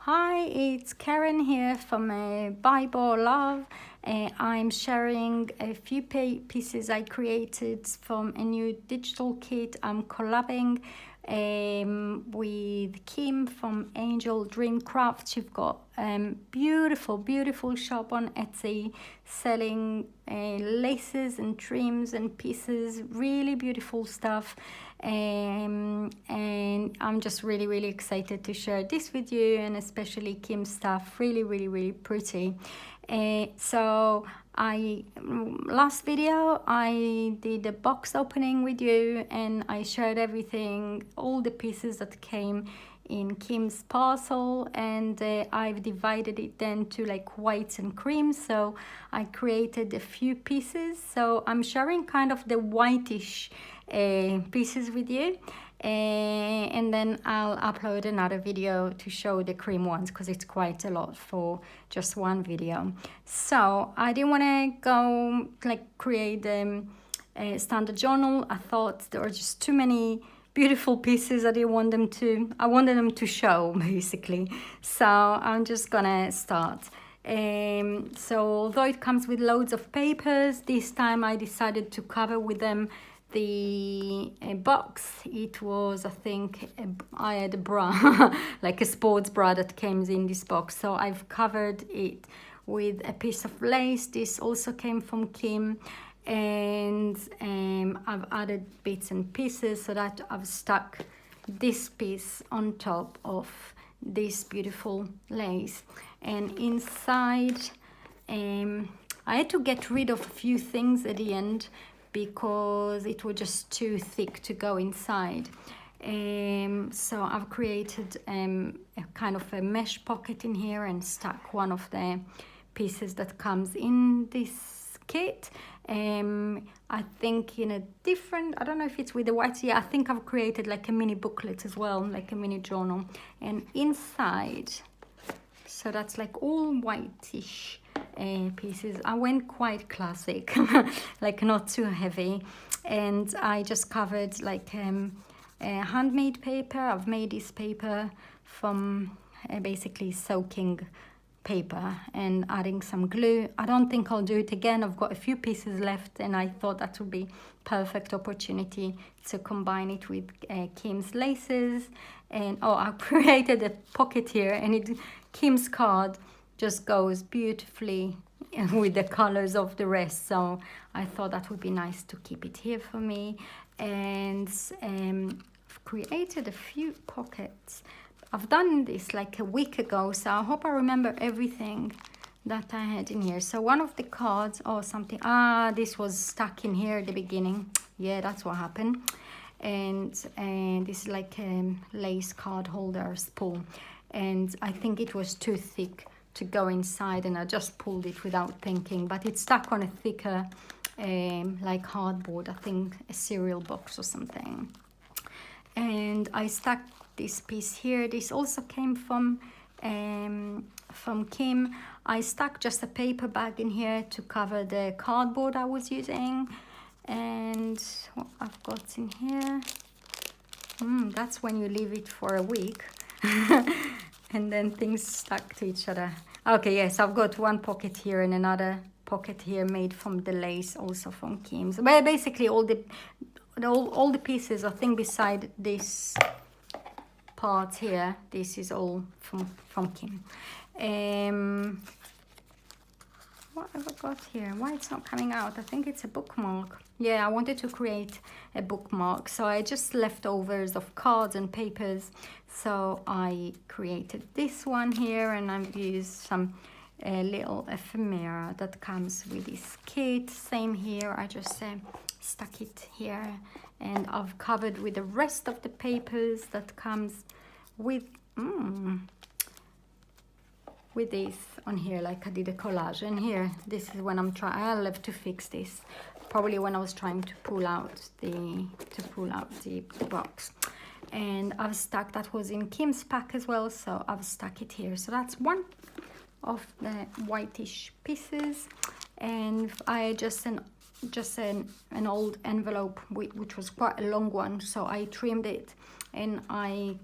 Hi, it's Karen here from Bible Love. I'm sharing a few pieces I created from a new digital kit. I'm collabing with Kim from AngeldreamCrafts. You've got beautiful shop on Etsy selling laces and trims and pieces, really beautiful stuff. And I'm just really excited to share this with you, and especially Kim's stuff, really pretty. So last video I did a box opening with you, and I shared everything, all the pieces that came in Kim's parcel, and I've divided it then to like whites and creams. So I created a few pieces, so I'm sharing kind of the whitish pieces with you, and then I'll upload another video to show the cream ones, because it's quite a lot for just one video. So I didn't want to go like create a standard journal. I thought there were just too many beautiful pieces. I wanted them to show basically. So I'm just gonna start. So although it comes with loads of papers, this time I decided to cover with them the box. It was, I think, I had a bra, like a sports bra that came in this box. So I've covered it with a piece of lace. This also came from Kim. And I've added bits and pieces so that I've stuck this piece on top of this beautiful lace. And inside, I had to get rid of a few things at the end because it was just too thick to go inside. So I've created a kind of a mesh pocket in here and stuck one of the pieces that comes in this kit. I think in a different, I don't know if it's with the white, yeah, I think I've created like a mini booklet as well, like a mini journal. And inside, so that's like all whitish pieces. I went quite classic, like not too heavy, and I just covered like handmade paper. I've made this paper from basically soaking paper and adding some glue. I don't think I'll do it again. I've got a few pieces left, and I thought that would be perfect opportunity to combine it with Kim's laces. And I created a pocket here, and Kim's card just goes beautifully with the colors of the rest. So I thought that would be nice to keep it here for me. And I've created a few pockets. I've done this like a week ago, so I hope I remember everything that I had in here. So one of the cards or something, this was stuck in here at the beginning. Yeah, that's what happened. And this is like a lace card holder spool, and I think it was too thick to go inside, and I just pulled it without thinking, but it's stuck on a thicker like cardboard, I think a cereal box or something. And I stuck this piece here. This also came from Kim. I stuck just a paper bag in here to cover the cardboard I was using. And what I've got in here, that's when you leave it for a week and then things stuck to each other. Okay, yes, I've got one pocket here and another pocket here made from the lace, also from Kim's. Well, basically all the pieces, I think, beside this part here, this is all from Kim. What have I got here? Why it's not coming out? I think it's a bookmark. Yeah, I wanted to create a bookmark, so I just leftovers of cards and papers. So I created this one here, and I've used some little ephemera that comes with this kit. Same here, I just stuck it here, and I've covered with the rest of the papers that comes with this on here, like I did a collage. And here, this is when I'll have to fix this, probably when I was trying to pull out the box. And I've stuck, that was in Kim's pack as well, so I've stuck it here. So that's one of the whitish pieces. And I just an old envelope which was quite a long one, so I trimmed it, and I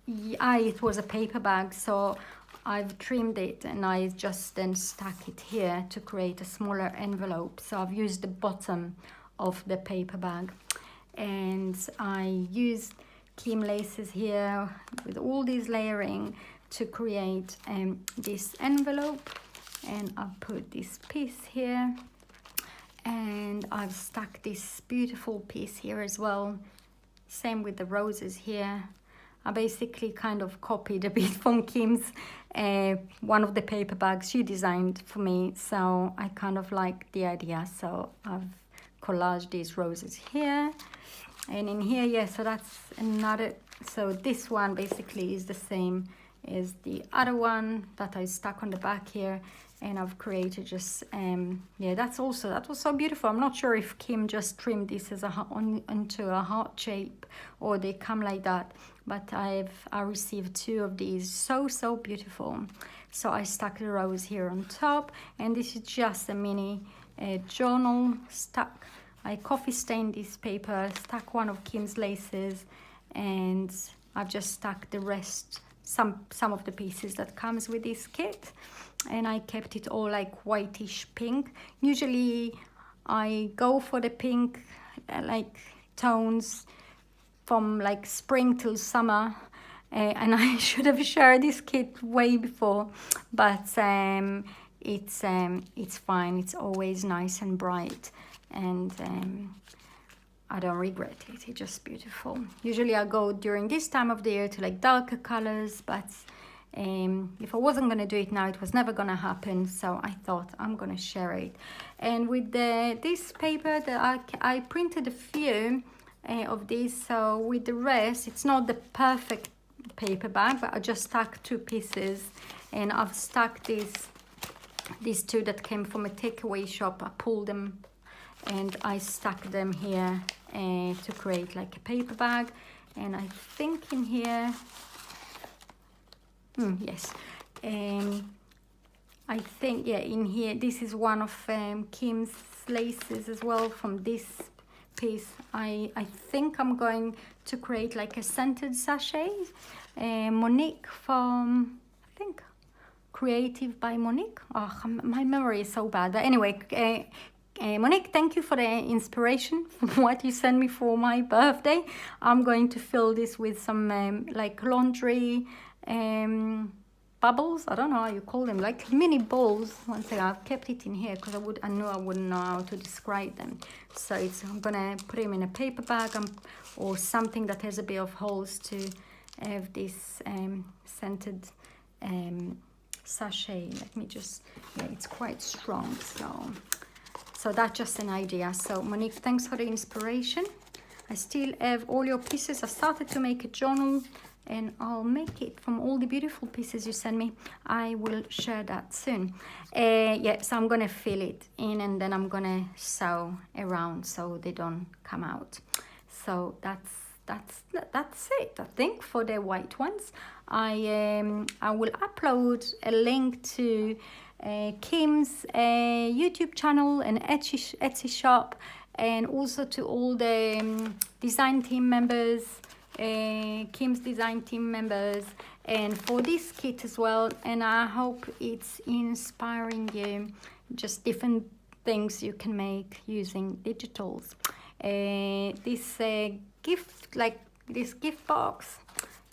it was a paper bag, so I've trimmed it and I just then stuck it here to create a smaller envelope. So I've used the bottom of the paper bag, and I used Kim laces here with all this layering to create this envelope. And I've put this piece here, and I've stuck this beautiful piece here as well. Same with the roses here. I basically kind of copied a bit from Kim's, one of the paper bags she designed for me. So I kind of like the idea. So I've collaged these roses here. And in here, yeah, so that's another, so this one basically is the same as the other one that I stuck on the back here. And I've created just, yeah, that was so beautiful. I'm not sure if Kim just trimmed this as into a heart shape, or they come like that. But I received 2 of these, so beautiful. So I stuck the rose here on top, and this is just a mini journal stuck. I coffee stained this paper, stuck one of Kim's laces, and I've just stuck the rest, some of the pieces that comes with this kit. And I kept it all like whitish pink. Usually I go for the pink like tones from like spring till summer, and I should have shared this kit way before, but it's fine. It's always nice and bright, and I don't regret it. It's just beautiful. Usually I go during this time of the year to like darker colors, but if I wasn't going to do it now, it was never going to happen. So I thought I'm going to share it. And with this paper that I printed a few of these. So with the rest, it's not the perfect paper bag, but I just stuck 2 pieces, and I've stuck these 2 that came from a takeaway shop. I pulled them and I stuck them here to create like a paper bag. And I think in here, yes, I think, yeah, in here, this is one of Kim's laces as well from this piece. I think I'm going to create like a scented sachet. Monique from, I think, Creative by Monique. Oh, my memory is so bad. But anyway, Monique, thank you for the inspiration from what you sent me for my birthday. I'm going to fill this with some like laundry bubbles. I don't know how you call them, like mini balls. One second, I've kept it in here because I knew I wouldn't know how to describe them. So I'm gonna put them in a paper bag or something that has a bit of holes to have this scented sachet. Let me just, yeah, it's quite strong. So that's just an idea. So Monique, thanks for the inspiration. I still have all your pieces. I started to make a journal, and I'll make it from all the beautiful pieces you send me. I will share that soon. Yeah, so I'm gonna fill it in, and then I'm gonna sew around so they don't come out. So that's it, I think, for the white ones. I will upload a link to Kim's YouTube channel and Etsy shop, and also to all the design team members, Kim's design team members, and for this kit as well. And I hope it's inspiring you, just different things you can make using digitals. This gift box,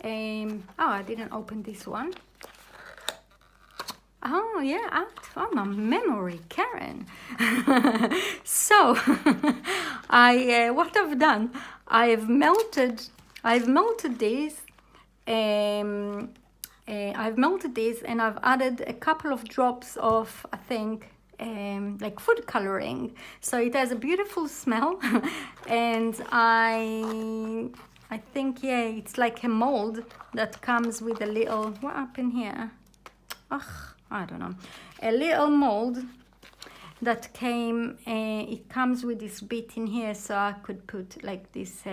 oh, I didn't open this one. Oh yeah, out my memory, Karen. So what I've done, I've melted these. I've melted these, and I've added a couple of drops of, I think, like food coloring, so it has a beautiful smell. And I think, yeah, it's like a mold that comes with a little, what happened here? I don't know, a little mold that came, it comes with this bit in here, so I could put like this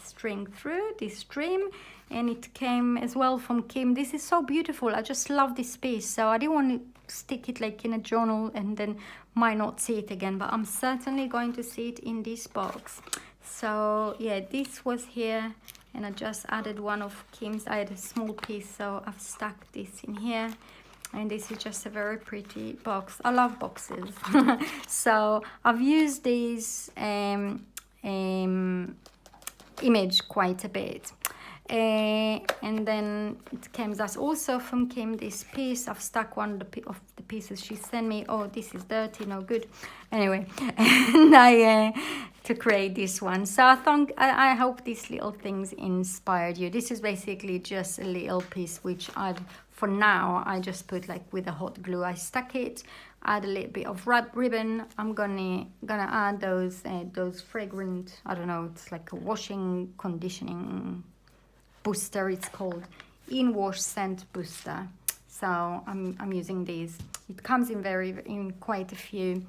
string through this trim, and it came as well from Kim. This is so beautiful. I just love this piece, so I didn't want to stick it like in a journal and then might not see it again, but I'm certainly going to see it in this box. So yeah, this was here, and I just added one of Kim's. I had a small piece, so I've stuck this in here. And this is just a very pretty box. I love boxes. So I've used this image quite a bit. And then it came that's also from Kim, this piece. I've stuck one of the pieces she sent me. Oh, this is dirty, no good. Anyway, and I to create this one. So I hope these little things inspired you. This is basically just a little piece which for now I just put like with a hot glue. I stuck it, add a little bit of ribbon. I'm gonna add those fragrant, I don't know, it's like a washing conditioning booster, it's called in wash scent booster. So I'm using these. It comes in quite a few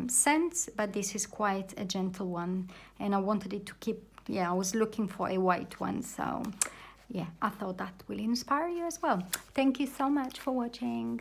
scents, but this is quite a gentle one, and I wanted it to keep, I was looking for a white one, so yeah, I thought that will inspire you as well. Thank you so much for watching.